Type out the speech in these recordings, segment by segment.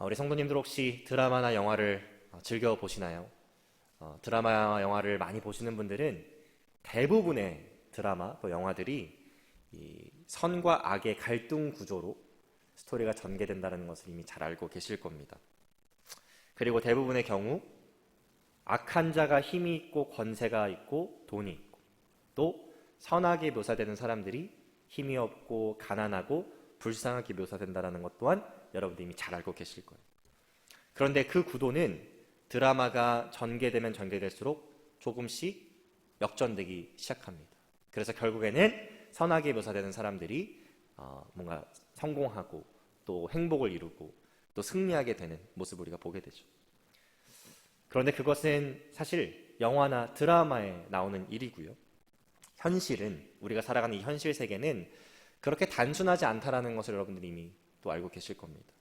우리 성도님들 혹시 드라마나 영화를 즐겨 보시나요? 드라마, 영화를 많이 보시는 분들은 대부분의 드라마 또 영화들이 이 선과 악의 갈등 구조로 스토리가 전개된다는 것을 이미 잘 알고 계실 겁니다. 그리고 대부분의 경우 악한 자가 힘이 있고 권세가 있고 돈이 있고, 또 선하게 묘사되는 사람들이 힘이 없고 가난하고 불쌍하게 묘사된다는 것 또한 여러분들이 이미 잘 알고 계실 거예요. 그런데 그 구도는 드라마가 전개되면 전개될수록 조금씩 역전되기 시작합니다. 그래서 결국에는 선하게 묘사되는 사람들이 뭔가 성공하고 또 행복을 이루고 또 승리하게 되는 모습을 우리가 보게 되죠. 그런데 그것은 사실 영화나 드라마에 나오는 일이고요. 현실은, 우리가 살아가는 이 현실 세계는 그렇게 단순하지 않다라는 것을 여러분들이 이미 또 알고 계실 겁니다.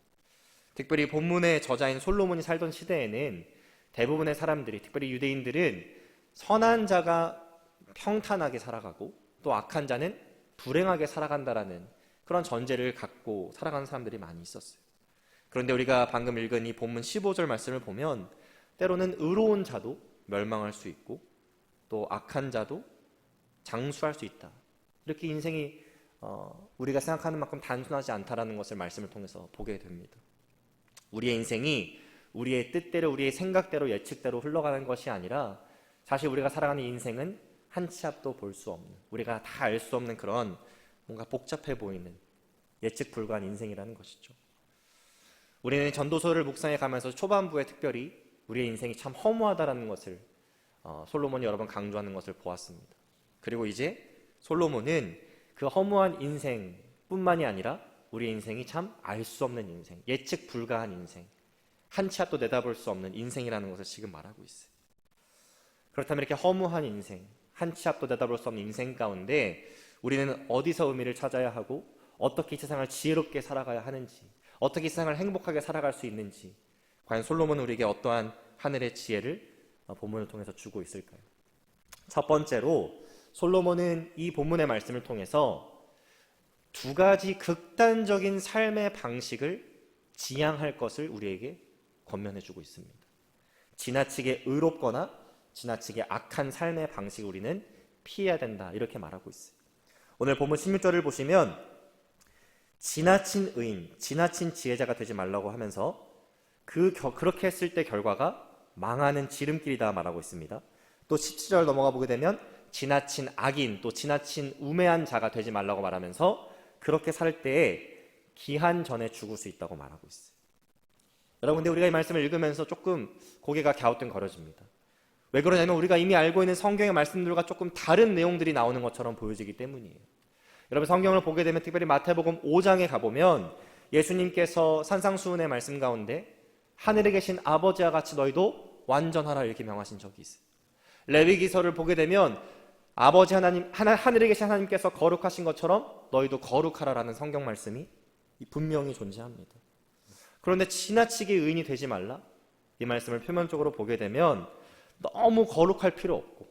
특별히 본문의 저자인 솔로몬이 살던 시대에는 대부분의 사람들이, 특별히 유대인들은 선한 자가 평탄하게 살아가고 또 악한 자는 불행하게 살아간다라는 그런 전제를 갖고 살아가는 사람들이 많이 있었어요. 그런데 우리가 방금 읽은 이 본문 15절 말씀을 보면 때로는 의로운 자도 멸망할 수 있고 또 악한 자도 장수할 수 있다. 이렇게 인생이 우리가 생각하는 만큼 단순하지 않다라는 것을 말씀을 통해서 보게 됩니다. 우리의 인생이 우리의 뜻대로, 우리의 생각대로, 예측대로 흘러가는 것이 아니라 사실 우리가 살아가는 인생은 한 치 앞도 볼 수 없는, 우리가 다 알 수 없는 그런 뭔가 복잡해 보이는 예측 불가한 인생이라는 것이죠. 우리는 전도서를 묵상해 가면서 초반부에 특별히 우리의 인생이 참 허무하다라는 것을 솔로몬이 여러 번 강조하는 것을 보았습니다. 그리고 이제 솔로몬은 그 허무한 인생뿐만이 아니라 우리의 인생이 참 알 수 없는 인생, 예측 불가한 인생, 한 치 앞도 내다볼 수 없는 인생이라는 것을 지금 말하고 있어요. 그렇다면 이렇게 허무한 인생, 한 치 앞도 내다볼 수 없는 인생 가운데 우리는 어디서 의미를 찾아야 하고 어떻게 이 세상을 지혜롭게 살아가야 하는지, 어떻게 이 세상을 행복하게 살아갈 수 있는지, 과연 솔로몬은 우리에게 어떠한 하늘의 지혜를 본문을 통해서 주고 있을까요? 첫 번째로 솔로몬은 이 본문의 말씀을 통해서 두 가지 극단적인 삶의 방식을 지향할 것을 우리에게 권면해 주고 있습니다. 지나치게 의롭거나 지나치게 악한 삶의 방식을 우리는 피해야 된다, 이렇게 말하고 있어요. 오늘 본문 16절을 보시면 지나친 의인, 지나친 지혜자가 되지 말라고 하면서 그렇게 했을 때 결과가 망하는 지름길이다 말하고 있습니다. 또 17절 넘어가 보게 되면 지나친 악인, 또 지나친 우매한 자가 되지 말라고 말하면서 그렇게 살 때에 기한 전에 죽을 수 있다고 말하고 있어요. 여러분, 근데 우리가 이 말씀을 읽으면서 조금 고개가 갸우뚱거려집니다. 왜 그러냐면 우리가 이미 알고 있는 성경의 말씀들과 조금 다른 내용들이 나오는 것처럼 보여지기 때문이에요. 여러분, 성경을 보게 되면 특별히 마태복음 5장에 가보면 예수님께서 산상수훈의 말씀 가운데 하늘에 계신 아버지와 같이 너희도 완전하라, 이렇게 명하신 적이 있어요. 레위기서를 보게 되면 아버지 하나님, 하늘에 계신 하나님께서 거룩하신 것처럼 너희도 거룩하라라는 성경 말씀이 분명히 존재합니다. 그런데 지나치게 의인이 되지 말라, 이 말씀을 표면적으로 보게 되면 너무 거룩할 필요 없고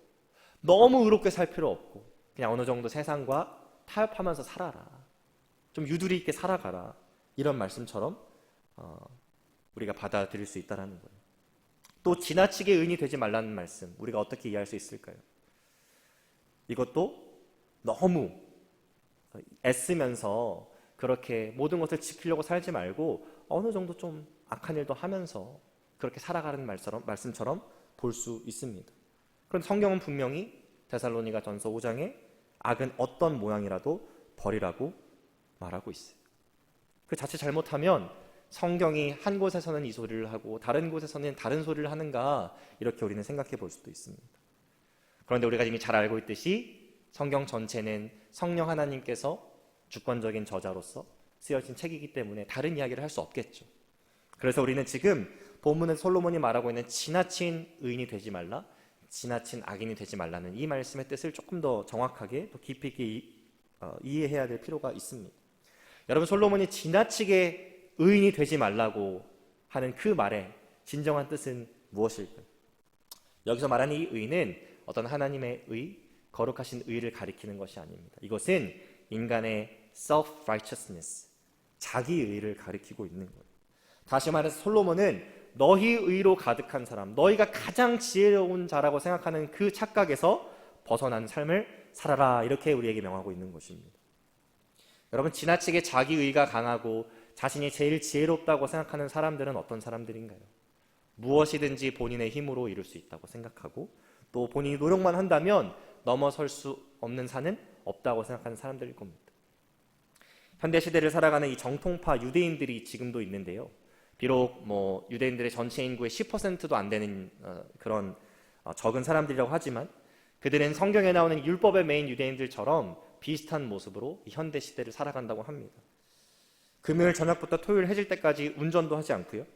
너무 의롭게 살 필요 없고 그냥 어느 정도 세상과 타협하면서 살아라, 좀 유두리 있게 살아가라, 이런 말씀처럼 우리가 받아들일 수 있다는 거예요. 또 지나치게 의인이 되지 말라는 말씀, 우리가 어떻게 이해할 수 있을까요? 이것도 너무 애쓰면서 그렇게 모든 것을 지키려고 살지 말고 어느 정도 좀 악한 일도 하면서 그렇게 살아가는 말씀처럼 볼 수 있습니다. 그런데 성경은 분명히 데살로니가 전서 5장에 악은 어떤 모양이라도 버리라고 말하고 있어요. 그 자칫 잘못하면 성경이 한 곳에서는 이 소리를 하고 다른 곳에서는 다른 소리를 하는가, 이렇게 우리는 생각해 볼 수도 있습니다. 그런데 우리가 이미 잘 알고 있듯이 성경 전체는 성령 하나님께서 주권적인 저자로서 쓰여진 책이기 때문에 다른 이야기를 할 수 없겠죠. 그래서 우리는 지금 본문에 솔로몬이 말하고 있는 지나친 의인이 되지 말라, 지나친 악인이 되지 말라는 이 말씀의 뜻을 조금 더 정확하게 또 깊이 있게 이해해야 될 필요가 있습니다. 여러분, 솔로몬이 지나치게 의인이 되지 말라고 하는 그 말의 진정한 뜻은 무엇일까요? 여기서 말하는 이 의는 어떤 하나님의 의, 거룩하신 의를 가리키는 것이 아닙니다. 이것은 인간의 self-righteousness, 자기 의를 가리키고 있는 거예요. 다시 말해서 솔로몬은 너희 의로 가득한 사람, 너희가 가장 지혜로운 자라고 생각하는 그 착각에서 벗어난 삶을 살아라, 이렇게 우리에게 명하고 있는 것입니다. 여러분, 지나치게 자기 의가 강하고 자신이 제일 지혜롭다고 생각하는 사람들은 어떤 사람들인가요? 무엇이든지 본인의 힘으로 이룰 수 있다고 생각하고 또 본인이 노력만 한다면 넘어설 수 없는 산은 없다고 생각하는 사람들일 겁니다. 현대시대를 살아가는 이 정통파 유대인들이 지금도 있는데요. 비록 유대인들의 전체 인구의 10%도 안 되는 그런 적은 사람들이라고 하지만 그들은 성경에 나오는 율법의 메인 유대인들처럼 비슷한 모습으로 이 현대시대를 살아간다고 합니다. 금요일 저녁부터 토요일 해질 때까지 운전도 하지 않고요.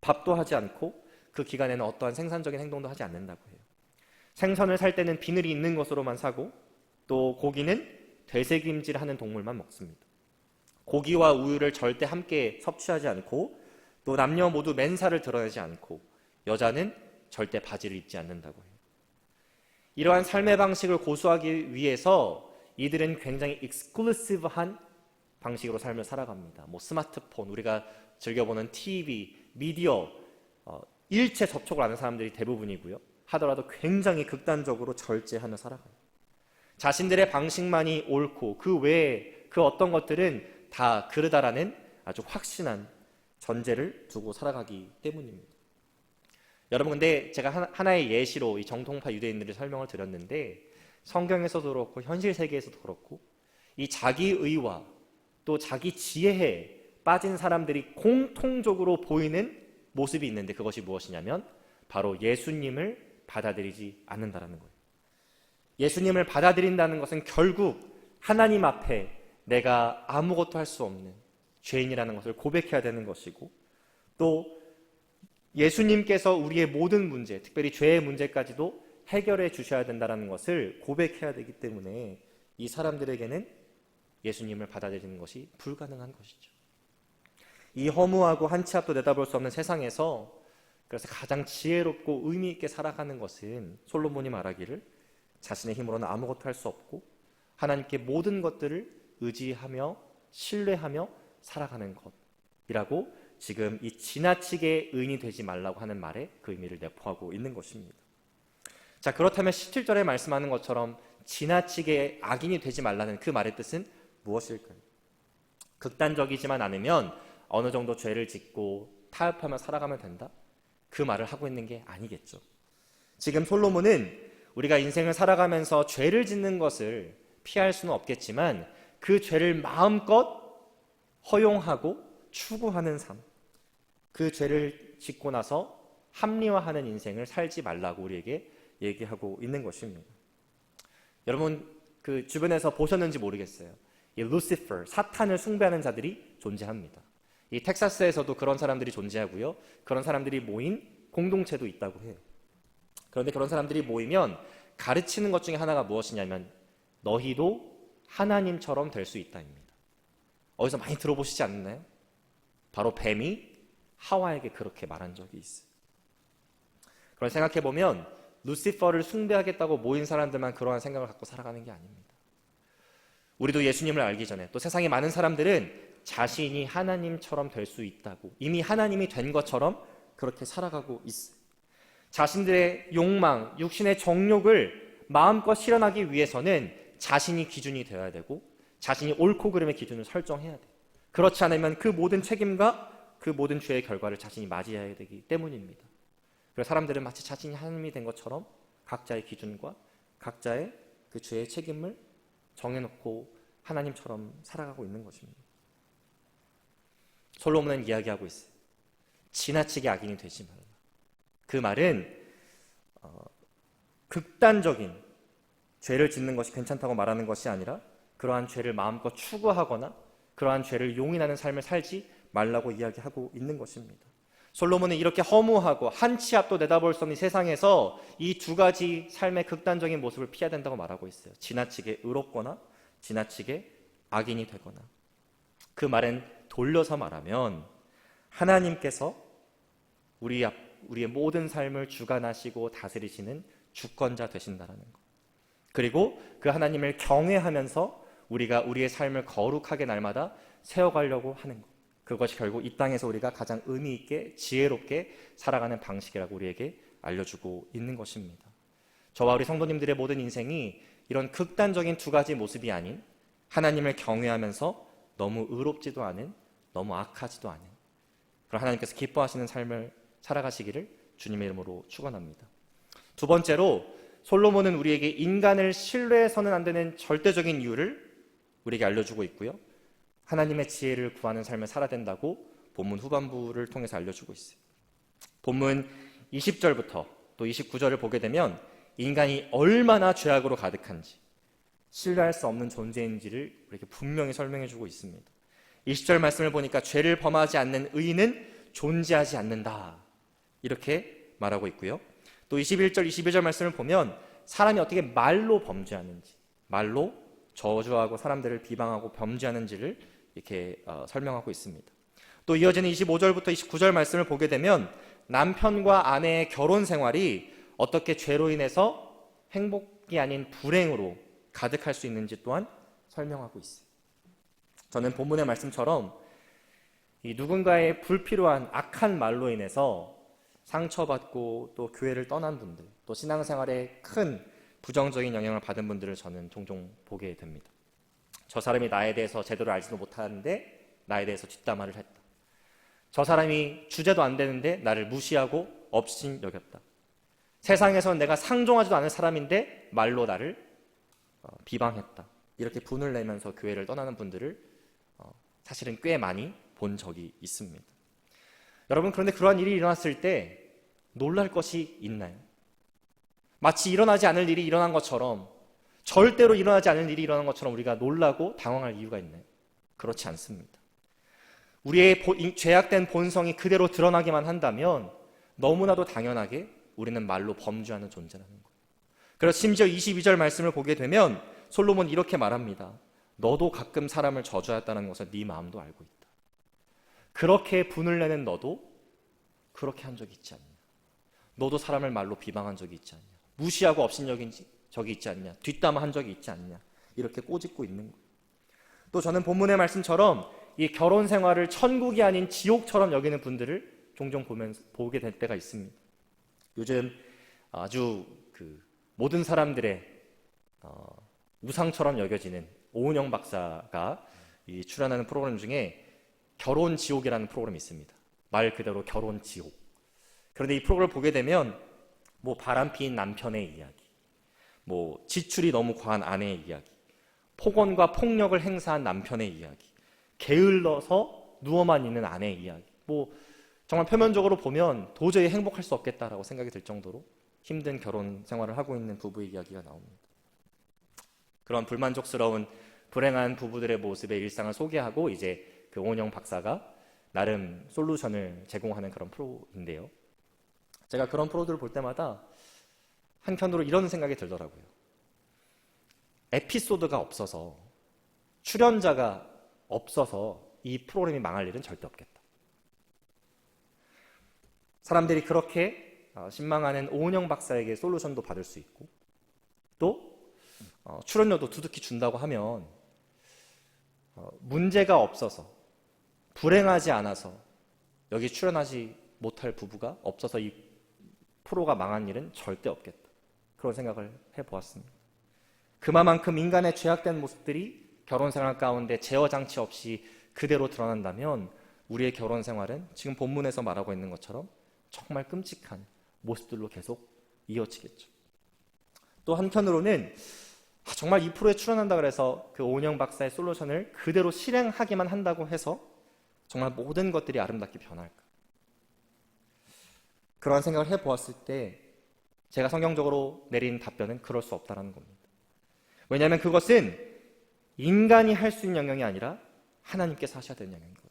밥도 하지 않고 그 기간에는 어떠한 생산적인 행동도 하지 않는다고 해요. 생선을 살 때는 비늘이 있는 것으로만 사고 또 고기는 되새김질하는 동물만 먹습니다. 고기와 우유를 절대 함께 섭취하지 않고 또 남녀 모두 맨살을 드러내지 않고 여자는 절대 바지를 입지 않는다고 해요. 이러한 삶의 방식을 고수하기 위해서 이들은 굉장히 익스클루시브한 방식으로 삶을 살아갑니다. 스마트폰, 우리가 즐겨보는 TV, 미디어, 일체 접촉을 하는 사람들이 대부분이고요. 하더라도 굉장히 극단적으로 절제하며 살아가요. 자신들의 방식만이 옳고 그 외에 그 어떤 것들은 다 그르다라는 아주 확신한 전제를 두고 살아가기 때문입니다. 여러분, 근데 제가 하나의 예시로 이 정통파 유대인들을 설명을 드렸는데 성경에서도 그렇고 현실 세계에서도 그렇고 이 자기의와 또 자기 지혜에 빠진 사람들이 공통적으로 보이는 모습이 있는데 그것이 무엇이냐면 바로 예수님을 받아들이지 않는다라는 거예요. 예수님을 받아들인다는 것은 결국 하나님 앞에 내가 아무것도 할 수 없는 죄인이라는 것을 고백해야 되는 것이고 또 예수님께서 우리의 모든 문제, 특별히 죄의 문제까지도 해결해 주셔야 된다는 것을 고백해야 되기 때문에 이 사람들에게는 예수님을 받아들이는 것이 불가능한 것이죠. 이 허무하고 한 치 앞도 내다볼 수 없는 세상에서 그래서 가장 지혜롭고 의미 있게 살아가는 것은 솔로몬이 말하기를 자신의 힘으로는 아무것도 할 수 없고 하나님께 모든 것들을 의지하며 신뢰하며 살아가는 것이라고 지금 이 지나치게 의인이 되지 말라고 하는 말에 그 의미를 내포하고 있는 것입니다. 자, 그렇다면 17절에 말씀하는 것처럼 지나치게 악인이 되지 말라는 그 말의 뜻은 무엇일까요? 극단적이지만 않으면 어느 정도 죄를 짓고 타협하며 살아가면 된다? 그 말을 하고 있는 게 아니겠죠. 지금 솔로몬은 우리가 인생을 살아가면서 죄를 짓는 것을 피할 수는 없겠지만 그 죄를 마음껏 허용하고 추구하는 삶, 그 죄를 짓고 나서 합리화하는 인생을 살지 말라고 우리에게 얘기하고 있는 것입니다. 여러분, 그 주변에서 보셨는지 모르겠어요. 이 루시퍼, 사탄을 숭배하는 자들이 존재합니다. 이 텍사스에서도 그런 사람들이 존재하고요. 그런 사람들이 모인 공동체도 있다고 해요. 그런데 그런 사람들이 모이면 가르치는 것 중에 하나가 무엇이냐면 너희도 하나님처럼 될 수 있다입니다. 어디서 많이 들어보시지 않나요? 바로 뱀이 하와에게 그렇게 말한 적이 있어요. 그걸 생각해보면 루시퍼를 숭배하겠다고 모인 사람들만 그러한 생각을 갖고 살아가는 게 아닙니다. 우리도 예수님을 알기 전에 또 세상의 많은 사람들은 자신이 하나님처럼 될 수 있다고 이미 하나님이 된 것처럼 그렇게 살아가고 있어요. 자신들의 욕망, 육신의 정욕을 마음껏 실현하기 위해서는 자신이 기준이 되어야 되고 자신이 옳고 그름의 기준을 설정해야 돼요. 그렇지 않으면 그 모든 책임과 그 모든 죄의 결과를 자신이 맞이해야 되기 때문입니다. 그래서 사람들은 마치 자신이 하나님이 된 것처럼 각자의 기준과 각자의 그 죄의 책임을 정해놓고 하나님처럼 살아가고 있는 것입니다. 솔로몬은 이야기하고 있어요. 지나치게 악인이 되지 말라. 그 말은 극단적인 죄를 짓는 것이 괜찮다고 말하는 것이 아니라 그러한 죄를 마음껏 추구하거나 그러한 죄를 용인하는 삶을 살지 말라고 이야기하고 있는 것입니다. 솔로몬은 이렇게 허무하고 한 치 앞도 내다볼 수 없는 세상에서 이 두 가지 삶의 극단적인 모습을 피해야 된다고 말하고 있어요. 지나치게 의롭거나 지나치게 악인이 되거나. 그 말은 돌려서 말하면 하나님께서 우리의 모든 삶을 주관하시고 다스리시는 주권자 되신다는 것. 그리고 그 하나님을 경외하면서 우리가 우리의 삶을 거룩하게 날마다 세워가려고 하는 것. 그것이 결국 이 땅에서 우리가 가장 의미 있게 지혜롭게 살아가는 방식이라고 우리에게 알려주고 있는 것입니다. 저와 우리 성도님들의 모든 인생이 이런 극단적인 두 가지 모습이 아닌 하나님을 경외하면서 너무 의롭지도 않은, 너무 악하지도 않은 그런 하나님께서 기뻐하시는 삶을 살아가시기를 주님의 이름으로 축원합니다. 두 번째로 솔로몬은 우리에게 인간을 신뢰해서는 안 되는 절대적인 이유를 우리에게 알려주고 있고요. 하나님의 지혜를 구하는 삶을 살아야 된다고 본문 후반부를 통해서 알려주고 있어요. 본문 20절부터 또 29절을 보게 되면 인간이 얼마나 죄악으로 가득한지, 신뢰할 수 없는 존재인지를 우리에게 분명히 설명해주고 있습니다. 20절 말씀을 보니까 죄를 범하지 않는 의인은 존재하지 않는다, 이렇게 말하고 있고요. 또 21절, 22절 말씀을 보면 사람이 어떻게 말로 범죄하는지, 말로 저주하고 사람들을 비방하고 범죄하는지를 이렇게 설명하고 있습니다. 또 이어지는 25절부터 29절 말씀을 보게 되면 남편과 아내의 결혼 생활이 어떻게 죄로 인해서 행복이 아닌 불행으로 가득할 수 있는지 또한 설명하고 있어요. 저는 본문의 말씀처럼 이 누군가의 불필요한 악한 말로 인해서 상처받고 또 교회를 떠난 분들, 또 신앙생활에 큰 부정적인 영향을 받은 분들을 저는 종종 보게 됩니다. 저 사람이 나에 대해서 제대로 알지도 못하는데 나에 대해서 뒷담화를 했다. 저 사람이 주제도 안 되는데 나를 무시하고 업신 여겼다. 세상에선 내가 상종하지도 않은 사람인데 말로 나를 비방했다. 이렇게 분을 내면서 교회를 떠나는 분들을 사실은 꽤 많이 본 적이 있습니다. 여러분, 그런데 그러한 일이 일어났을 때 놀랄 것이 있나요? 마치 일어나지 않을 일이 일어난 것처럼, 절대로 일어나지 않을 일이 일어난 것처럼 우리가 놀라고 당황할 이유가 있나요? 그렇지 않습니다. 우리의 죄악된 본성이 그대로 드러나기만 한다면 너무나도 당연하게 우리는 말로 범죄하는 존재라는 거예요. 그래서 심지어 22절 말씀을 보게 되면 솔로몬이 이렇게 말합니다. 너도 가끔 사람을 저주했다는 것을 네 마음도 알고 있다. 그렇게 분을 내는 너도 그렇게 한 적이 있지 않냐? 너도 사람을 말로 비방한 적이 있지 않냐? 무시하고 업신여긴 적이 있지 않냐? 뒷담화한 적이 있지 않냐? 이렇게 꼬집고 있는 거예요. 또 저는 본문의 말씀처럼 이 결혼 생활을 천국이 아닌 지옥처럼 여기는 분들을 종종 보게 될 때가 있습니다. 요즘 아주 모든 사람들의 우상처럼 여겨지는 오은영 박사가 출연하는 프로그램 중에 결혼 지옥이라는 프로그램이 있습니다. 말 그대로 결혼 지옥. 그런데 이 프로그램을 보게 되면 뭐 바람피인 남편의 이야기, 뭐 지출이 너무 과한 아내의 이야기, 폭언과 폭력을 행사한 남편의 이야기, 게을러서 누워만 있는 아내의 이야기, 뭐 정말 표면적으로 보면 도저히 행복할 수 없겠다라고 생각이 들 정도로 힘든 결혼 생활을 하고 있는 부부의 이야기가 나옵니다. 그런 불만족스러운 불행한 부부들의 모습의 일상을 소개하고 이제 그 오은영 박사가 나름 솔루션을 제공하는 그런 프로인데요. 제가 그런 프로들을 볼 때마다 한편으로 이런 생각이 들더라고요. 에피소드가 없어서, 출연자가 없어서 이 프로그램이 망할 일은 절대 없겠다. 사람들이 그렇게 신망하는 오은영 박사에게 솔루션도 받을 수 있고, 또 출연료도 두둑히 준다고 하면 문제가 없어서, 불행하지 않아서 여기 출연하지 못할 부부가 없어서 이 프로가 망한 일은 절대 없겠다. 그런 생각을 해보았습니다. 그만큼 인간의 죄악된 모습들이 결혼 생활 가운데 제어 장치 없이 그대로 드러난다면 우리의 결혼 생활은 지금 본문에서 말하고 있는 것처럼 정말 끔찍한 모습들로 계속 이어지겠죠. 또 한편으로는 정말 이 프로에 출연한다 그래서 그 오은영 박사의 솔루션을 그대로 실행하기만 한다고 해서 정말 모든 것들이 아름답게 변할까? 그러한 생각을 해보았을 때 제가 성경적으로 내린 답변은 그럴 수 없다는 겁니다. 왜냐하면 그것은 인간이 할 수 있는 영역이 아니라 하나님께서 하셔야 되는 영역이거든요.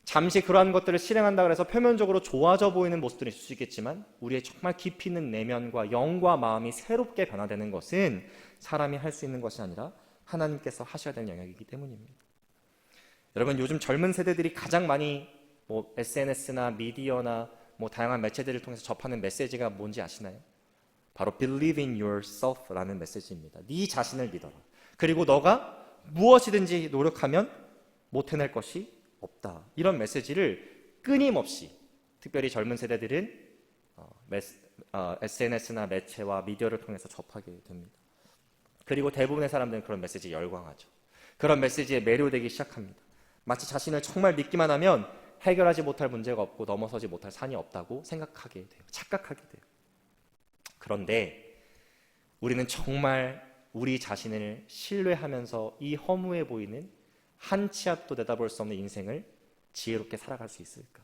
잠시 그러한 것들을 실행한다 그래서 표면적으로 좋아져 보이는 모습들이 있을 수 있겠지만 우리의 정말 깊이 있는 내면과 영과 마음이 새롭게 변화되는 것은 사람이 할 수 있는 것이 아니라 하나님께서 하셔야 되는 영역이기 때문입니다. 여러분, 요즘 젊은 세대들이 가장 많이 SNS나 미디어나 다양한 매체들을 통해서 접하는 메시지가 뭔지 아시나요? 바로 Believe in yourself라는 메시지입니다. 네 자신을 믿어라. 그리고 너가 무엇이든지 노력하면 못 해낼 것이 없다. 이런 메시지를 끊임없이 특별히 젊은 세대들은 SNS나 매체와 미디어를 통해서 접하게 됩니다. 그리고 대부분의 사람들은 그런 메시지에 열광하죠. 그런 메시지에 매료되기 시작합니다. 마치 자신을 정말 믿기만 하면 해결하지 못할 문제가 없고 넘어서지 못할 산이 없다고 생각하게 돼요. 착각하게 돼요. 그런데 우리는 정말 우리 자신을 신뢰하면서 이 허무해 보이는 한 치 앞도 내다볼 수 없는 인생을 지혜롭게 살아갈 수 있을까?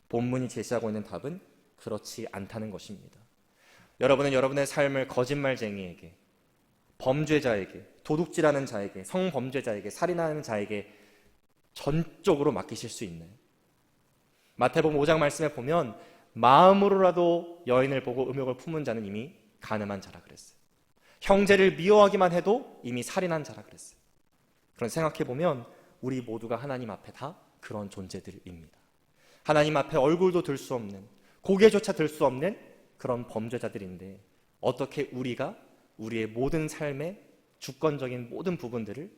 본문이 제시하고 있는 답은 그렇지 않다는 것입니다. 여러분은 여러분의 삶을 거짓말쟁이에게, 범죄자에게, 도둑질하는 자에게, 성범죄자에게, 살인하는 자에게 전적으로 맡기실 수 있나요? 마태복음 5장 말씀에 보면 마음으로라도 여인을 보고 음욕을 품은 자는 이미 간음한 자라 그랬어요. 형제를 미워하기만 해도 이미 살인한 자라 그랬어요. 그런 생각해보면 우리 모두가 하나님 앞에 다 그런 존재들입니다. 하나님 앞에 얼굴도 들 수 없는, 고개조차 들 수 없는 그런 범죄자들인데 어떻게 우리가 우리의 모든 삶의 주권적인 모든 부분들을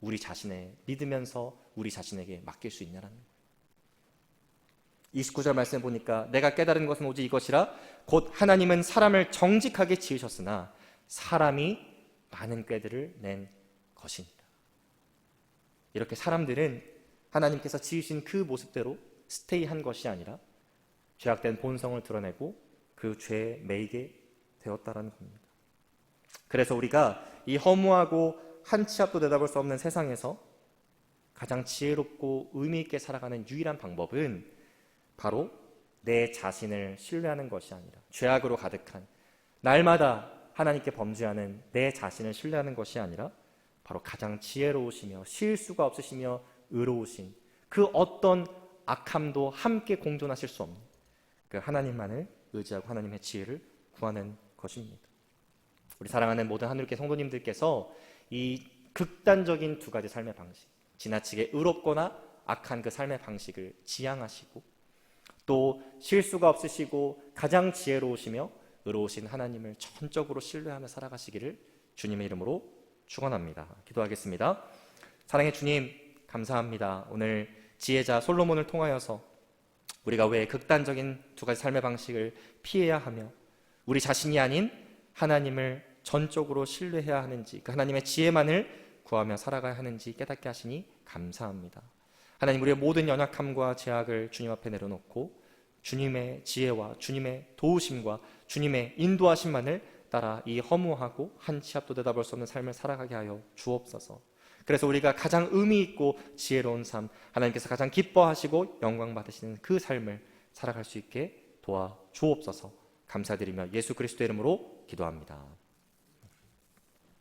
우리 자신에 믿으면서 우리 자신에게 맡길 수 있냐라는 거예요. 29절 말씀에 보니까 내가 깨달은 것은 오직 이것이라 곧 하나님은 사람을 정직하게 지으셨으나 사람이 많은 꾀들을 낸 것이니라. 이렇게 사람들은 하나님께서 지으신 그 모습대로 스테이한 것이 아니라 죄악된 본성을 드러내고 그 죄에 매이게 되었다라는 겁니다. 그래서 우리가 이 허무하고 한 치 앞도 내다볼 수 없는 세상에서 가장 지혜롭고 의미 있게 살아가는 유일한 방법은 바로 내 자신을 신뢰하는 것이 아니라 죄악으로 가득한 날마다 하나님께 범죄하는 내 자신을 신뢰하는 것이 아니라 바로 가장 지혜로우시며 실수가 없으시며 의로우신 그 어떤 악함도 함께 공존하실 수 없는 그 하나님만을 의지하고 하나님의 지혜를 구하는 것입니다. 우리 사랑하는 모든 하늘교회 성도님들께서 이 극단적인 두 가지 삶의 방식, 지나치게 의롭거나 악한 그 삶의 방식을 지향하시고 또 실수가 없으시고 가장 지혜로우시며 의로우신 하나님을 전적으로 신뢰하며 살아가시기를 주님의 이름으로 축원합니다. 기도하겠습니다. 사랑의 주님, 감사합니다. 오늘 지혜자 솔로몬을 통하여서 우리가 왜 극단적인 두 가지 삶의 방식을 피해야 하며 우리 자신이 아닌 하나님을 전적으로 신뢰해야 하는지, 그 하나님의 지혜만을 구하며 살아가야 하는지 깨닫게 하시니 감사합니다. 하나님, 우리의 모든 연약함과 죄악을 주님 앞에 내려놓고 주님의 지혜와 주님의 도우심과 주님의 인도하심만을 따라 이 허무하고 한 치 앞도 내다볼 수 없는 삶을 살아가게 하여 주옵소서. 그래서 우리가 가장 의미 있고 지혜로운 삶, 하나님께서 가장 기뻐하시고 영광 받으시는 그 삶을 살아갈 수 있게 도와 주옵소서. 감사드리며 예수 그리스도의 이름으로 기도합니다.